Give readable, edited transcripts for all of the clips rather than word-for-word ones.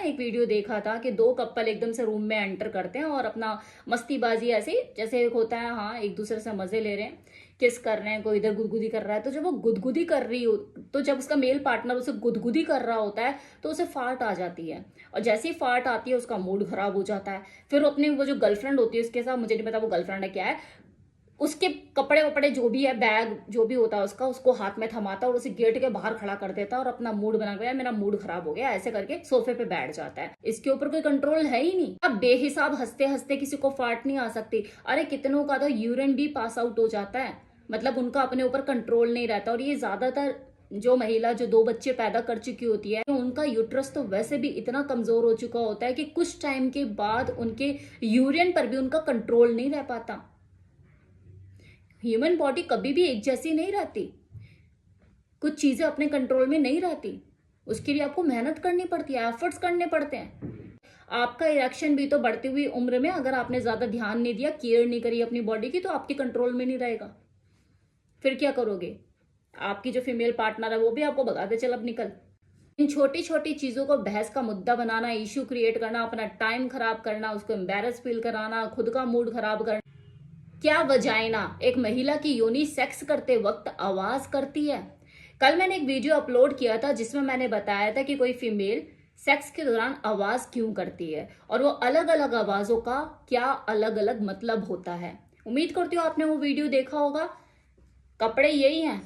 एक वीडियो देखा था कि दो कपल एकदम से रूम में एंटर करते हैं और अपना मस्तीबाजी ऐसे जैसे एक होता है, हाँ, एक दूसरे से मजे ले रहे हैं, किस कर रहे हैं, कोई इधर गुदगुदी कर रहा है। तो जब वो गुदगुदी कर रही हो, तो जब उसका मेल पार्टनर उसे गुदगुदी कर रहा होता है तो उसे फाट आ जाती है, और जैसे ही फाट आती है उसका मूड खराब हो जाता है। फिर वो अपनी वो जो गर्लफ्रेंड होती है उसके साथ, मुझे नहीं पता वो गर्लफ्रेंड है क्या है, उसके कपड़े वपड़े जो भी है, बैग जो भी होता है उसका, उसको हाथ में थमाता है और उसे गेट के बाहर खड़ा कर देता है और अपना मूड बना गया, मेरा मूड खराब हो गया, ऐसे करके सोफे पे बैठ जाता है। इसके ऊपर कोई कंट्रोल है ही नहीं। अब बेहिसाब हंसते हंसते किसी को फाट नहीं आ सकती। अरे कितनों का तो यूरिन भी पास आउट हो जाता है, मतलब उनका अपने ऊपर कंट्रोल नहीं रहता। और ये ज्यादातर जो महिला जो 2 बच्चे पैदा कर चुकी होती है, उनका यूट्रस तो वैसे भी इतना कमजोर हो चुका होता है कि कुछ टाइम के बाद उनके यूरिन पर भी उनका कंट्रोल नहीं रह पाता। ह्यूमन बॉडी कभी भी एक जैसी नहीं रहती, कुछ चीजें अपने कंट्रोल में नहीं रहती, उसके लिए आपको मेहनत करनी पड़ती है, एफर्ट्स करने पड़ते हैं। आपका इरेक्शन भी तो बढ़ती हुई उम्र में, अगर आपने ज्यादा ध्यान नहीं दिया, केयर नहीं करी अपनी बॉडी की, तो आपके कंट्रोल में नहीं रहेगा। फिर क्या करोगे? आपकी जो फीमेल पार्टनर है वो भी आपको बताते चल अब निकल। इन छोटी छोटी चीजों को बहस का मुद्दा बनाना, इश्यू क्रिएट करना, अपना टाइम खराब करना, उसको एम्बेरस फील कराना, खुद का मूड खराब करना। क्या वजाइना एक महिला की योनि सेक्स करते वक्त आवाज करती है? कल मैंने एक वीडियो अपलोड किया था जिसमें मैंने बताया था कि कोई फीमेल सेक्स के दौरान आवाज क्यों करती है और वो अलग अलग आवाजों का क्या अलग अलग मतलब होता है। उम्मीद करती हूँ आपने वो वीडियो देखा होगा। कपड़े यही हैं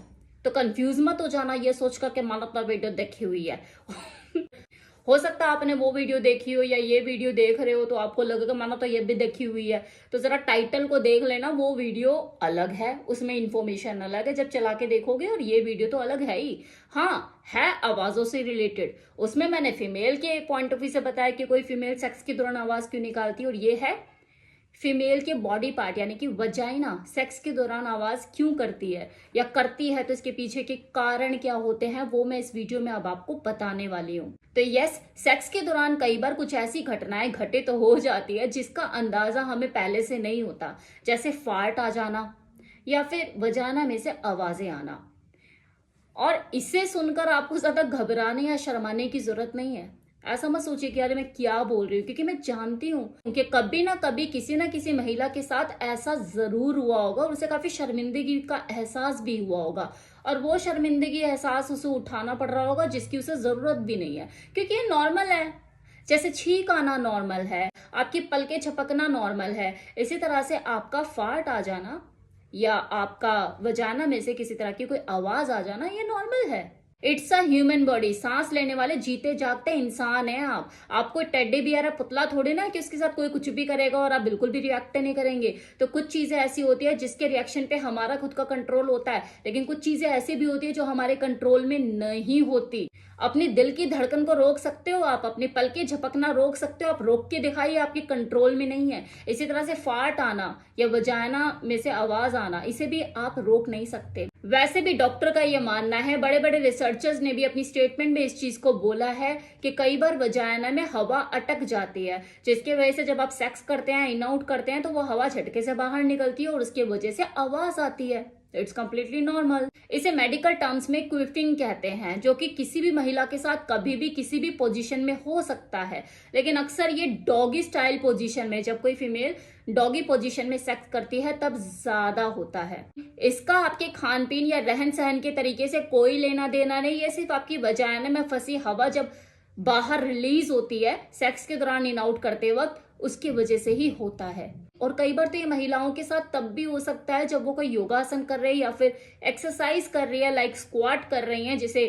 तो कंफ्यूज मत हो जाना ये सोचकर के मानो अपना वीडियो देखी हुई है। हो सकता है आपने वो वीडियो देखी हो या ये वीडियो देख रहे हो तो आपको लगेगा मानो तो ये भी देखी हुई है। तो जरा टाइटल को देख लेना, वो वीडियो अलग है, उसमें इंफॉर्मेशन अलग है, जब चला के देखोगे, और ये वीडियो तो अलग है ही। हाँ, है आवाजों से रिलेटेड, उसमें मैंने फीमेल के पॉइंट ऑफ व्यू से बताया कि कोई फीमेल सेक्स के दौरान आवाज क्यों निकालती है, और ये है फीमेल के बॉडी पार्ट यानी कि वजाइना सेक्स के दौरान आवाज क्यों करती है या करती है, तो इसके पीछे के कारण क्या होते हैं वो मैं इस वीडियो में अब आपको बताने वाली हूँ। तो यस, सेक्स के दौरान कई बार कुछ ऐसी घटनाएं घटित तो हो जाती है जिसका अंदाजा हमें पहले से नहीं होता, जैसे फार्ट आ जाना या फिर वजाइना में से आवाजें आना। और इसे सुनकर आपको ज्यादा घबराने या शर्माने की जरूरत नहीं है। ऐसा मत सोचिए कि यार मैं क्या बोल रही हूँ, क्योंकि मैं जानती हूँ कि कभी ना कभी किसी ना किसी महिला के साथ ऐसा जरूर हुआ होगा और उसे काफी शर्मिंदगी का एहसास भी हुआ होगा, और वो शर्मिंदगी एहसास उसे उठाना पड़ रहा होगा जिसकी उसे जरूरत भी नहीं है, क्योंकि ये नॉर्मल है। जैसे छींक आना नॉर्मल है, आपकी पलके झपकना नॉर्मल है, इसी तरह से आपका फार्ट आ जाना या आपका वजाना में से किसी तरह की कोई आवाज आ जाना ये नॉर्मल है। इट्स अ ह्यूमन बॉडी, सांस लेने वाले जीते जागते इंसान है आप कोई टेडी बियर है, पुतला थोड़ी ना कि उसके साथ कोई कुछ भी करेगा और आप बिल्कुल भी रिएक्ट नहीं करेंगे। तो कुछ चीजें ऐसी होती है जिसके रिएक्शन पे हमारा खुद का कंट्रोल होता है, लेकिन कुछ चीजें ऐसी भी होती है जो हमारे कंट्रोल में नहीं होती। अपनी दिल की धड़कन को रोक सकते हो आप, अपनी पलके झपकना रोक सकते हो, आप रोक के दिखाइए, आपके कंट्रोल में नहीं है। इसी तरह से फार्ट आना या वजाना में से आवाज आना, इसे भी आप रोक नहीं सकते। वैसे भी डॉक्टर का यह मानना है, बड़े बड़े रिसर्चर्स ने भी अपनी स्टेटमेंट में इस चीज को बोला है कि कई बार वजाना में हवा अटक जाती है, जिसकी वजह से जब आप सेक्स करते हैं, इन आउट करते हैं, तो वो हवा झटके से बाहर निकलती है और उसकी वजह से आवाज आती है। It's completely normal. इसे मेडिकल टर्म्स में क्विफिंग कहते हैं, जो कि किसी भी महिला के साथ कभी भी किसी भी पोजीशन में हो सकता है, लेकिन अक्सर ये डॉगी स्टाइल पोजीशन में, जब कोई फीमेल डॉगी पोजीशन में सेक्स करती है तब ज्यादा होता है। इसका आपके खान पीन या रहन सहन के तरीके से कोई लेना देना नहीं है, सिर्फ आपकी वजाइना में फंसी हवा जब बाहर रिलीज होती है सेक्स के दौरान इन आउट करते वक्त, उसकी वजह से ही होता है। और कई बार तो ये महिलाओं के साथ तब भी हो सकता है जब वो कोई योगासन कर रही है या फिर एक्सरसाइज कर रही है, लाइक स्क्वाट कर रही है, जिसे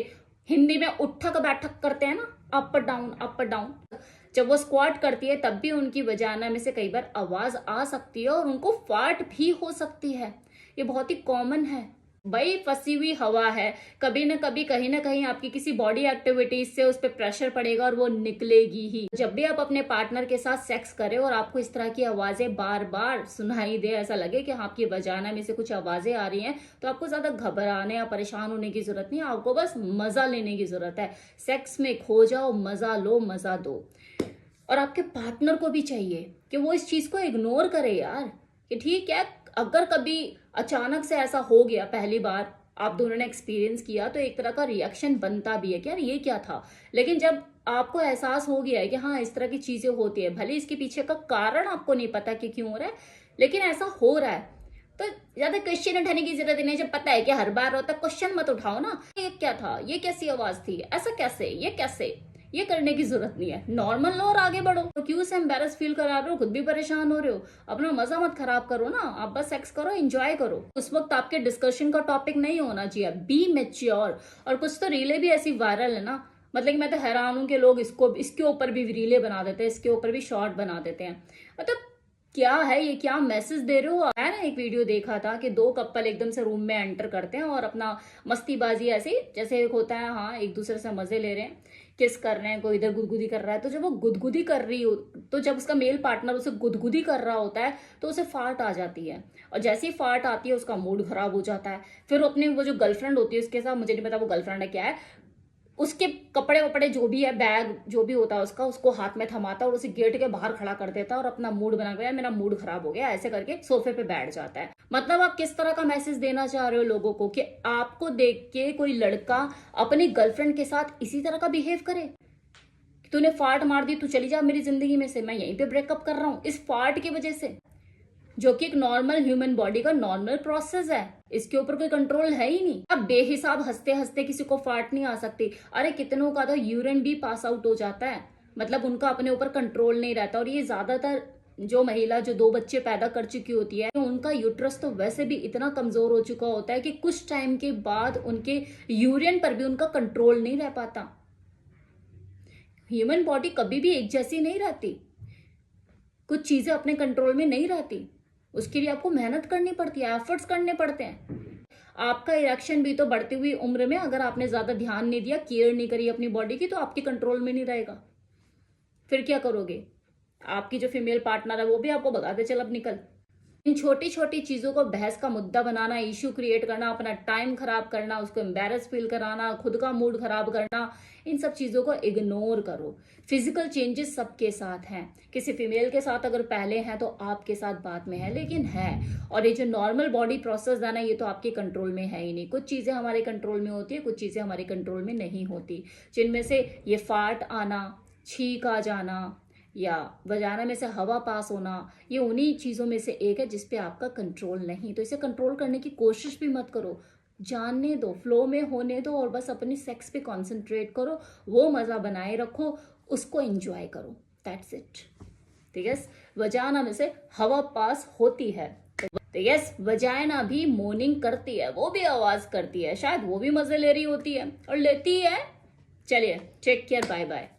हिंदी में उठक बैठक करते हैं ना, अप डाउन अप डाउन। जब वो स्क्वाट करती है तब भी उनकी वजाना में से कई बार आवाज आ सकती है और उनको फाट भी हो सकती है। ये बहुत ही कॉमन है भाई, फंसी हुई हवा है, कभी ना कभी कहीं ना कहीं आपकी किसी बॉडी एक्टिविटीज से उस पर प्रेशर पड़ेगा और वो निकलेगी ही। जब भी आप अपने पार्टनर के साथ सेक्स करें और आपको इस तरह की आवाजें बार बार सुनाई दे, ऐसा लगे कि आपकी वजाना में से कुछ आवाजें आ रही हैं, तो आपको ज्यादा घबराने या परेशान होने की जरूरत नहीं है, आपको बस मजा लेने की जरूरत है। सेक्स में खो जाओ, मजा लो, मजा दो। और आपके पार्टनर को भी चाहिए कि वो इस चीज को इग्नोर करे यार, कि ठीक है, अगर कभी अचानक से ऐसा हो गया, पहली बार आप दोनों ने एक्सपीरियंस किया तो एक तरह का रिएक्शन बनता भी है कि यार ये क्या था। लेकिन जब आपको एहसास हो गया है कि हाँ इस तरह की चीजें होती है, भले इसके पीछे का कारण आपको नहीं पता कि क्यों हो रहा है, लेकिन ऐसा हो रहा है, तो ज्यादा क्वेश्चन उठाने की जरूरत नहीं। जब पता है कि हर बार होता है, क्वेश्चन मत उठाओ ना, ये क्या था, ये कैसी आवाज थी, ऐसा कैसे, ये कैसे, ये करने की जरूरत नहीं है। नॉर्मल लो और आगे बढ़ो। तो क्यों से एम्बेरस फील करा रहे हो, खुद भी परेशान हो रहे हो, अपना मजा मत खराब करो ना। आप बस सेक्स करो, एंजॉय करो। उस वक्त आपके डिस्कशन का टॉपिक नहीं होना चाहिए। Be mature. और कुछ तो रीले भी ऐसी वायरल है ना, मतलब कि मैं तो हैरान हूं कि लोग इसके ऊपर भी रीले बना देते हैं, इसके ऊपर भी शॉर्ट बना देते हैं। मतलब क्या है ये, क्या मैसेज दे रहे हो। मैं ना एक वीडियो देखा था कि दो कपल एकदम से रूम में एंटर करते हैं और अपना मस्तीबाजी ऐसे जैसे एक होता है, हाँ एक दूसरे से मजे ले रहे हैं, किस कर रहे हैं, कोई इधर गुदगुदी कर रहा है। तो जब वो गुदगुदी कर रही हो, तो जब उसका मेल पार्टनर उसे गुदगुदी कर रहा होता है तो उसे फाट आ जाती है, और जैसे ही फाट आती है उसका मूड खराब हो जाता है। फिर अपने वो जो गर्लफ्रेंड होती है उसके साथ, मुझे नहीं पता वो गर्लफ्रेंड है क्या है, उसके कपड़े वपड़े जो भी है, बैग जो भी होता है उसका, उसको हाथ में थमाता और उसे गेट के बाहर खड़ा कर देता है और अपना मूड बना गया, मेरा मूड खराब हो गया, ऐसे करके सोफे पे बैठ जाता है। मतलब आप किस तरह का मैसेज देना चाह रहे हो लोगों को कि आपको देख के कोई लड़का अपनी गर्लफ्रेंड के साथ इसी तरह का बिहेव करे। तूने फाट मार दी, तू चली जा मेरी जिंदगी में से, मैं यहीं पे ब्रेकअप कर रहा हूं इस फाट की वजह से, जो कि एक नॉर्मल ह्यूमन बॉडी का नॉर्मल प्रोसेस है। इसके ऊपर कोई कंट्रोल है ही नहीं। अब बेहिसाब हंसते हंसते किसी को फाट नहीं आ सकती। अरे कितनों का तो यूरिन भी पास आउट हो जाता है, मतलब उनका अपने ऊपर कंट्रोल नहीं रहता। और ये ज्यादातर जो महिला जो 2 बच्चे पैदा कर चुकी होती है, उनका यूट्रस तो वैसे भी इतना कमजोर हो चुका होता है कि कुछ टाइम के बाद उनके यूरिन पर भी उनका कंट्रोल नहीं रह पाता। ह्यूमन बॉडी कभी भी एक जैसी नहीं रहती, कुछ चीजें अपने कंट्रोल में नहीं रहती, उसके लिए आपको मेहनत करनी पड़ती है, एफर्ट्स करने पड़ते हैं। आपका इरेक्शन भी तो बढ़ती हुई उम्र में, अगर आपने ज्यादा ध्यान नहीं दिया, केयर नहीं करी अपनी बॉडी की, तो आपके कंट्रोल में नहीं रहेगा। फिर क्या करोगे, आपकी जो फीमेल पार्टनर है वो भी आपको भगाते चल अब निकल। इन छोटी छोटी चीजों को बहस का मुद्दा बनाना, इश्यू क्रिएट करना, अपना टाइम खराब करना, उसको एम्बेरस फील कराना, खुद का मूड खराब करना, इन सब चीजों को इग्नोर करो। फिजिकल चेंजेस सबके साथ हैं, किसी फीमेल के साथ अगर पहले हैं तो आपके साथ बाद में है, लेकिन है। और ये जो नॉर्मल बॉडी प्रोसेस है ना, ये तो आपके कंट्रोल में है ही नहीं। कुछ चीजें हमारे कंट्रोल में होती है, कुछ चीजें हमारे कंट्रोल में नहीं होती, जिनमें से ये फाट आना, छींक आ जाना या वजाना में से हवा पास होना, ये उन्हीं चीजों में से एक है जिस पे आपका कंट्रोल नहीं। तो इसे कंट्रोल करने की कोशिश भी मत करो, जानने दो, फ्लो में होने दो, और बस अपनी सेक्स पे कंसंट्रेट करो, वो मजा बनाए रखो, उसको एंजॉय करो, दैट्स इट। ठीक है, वजाना में से हवा पास होती है, तो यस वजाना भी मोर्निंग करती है, वो भी आवाज करती है, शायद वो भी मजे ले रही होती है और लेती है। चलिए टेक केयर, बाय बाय।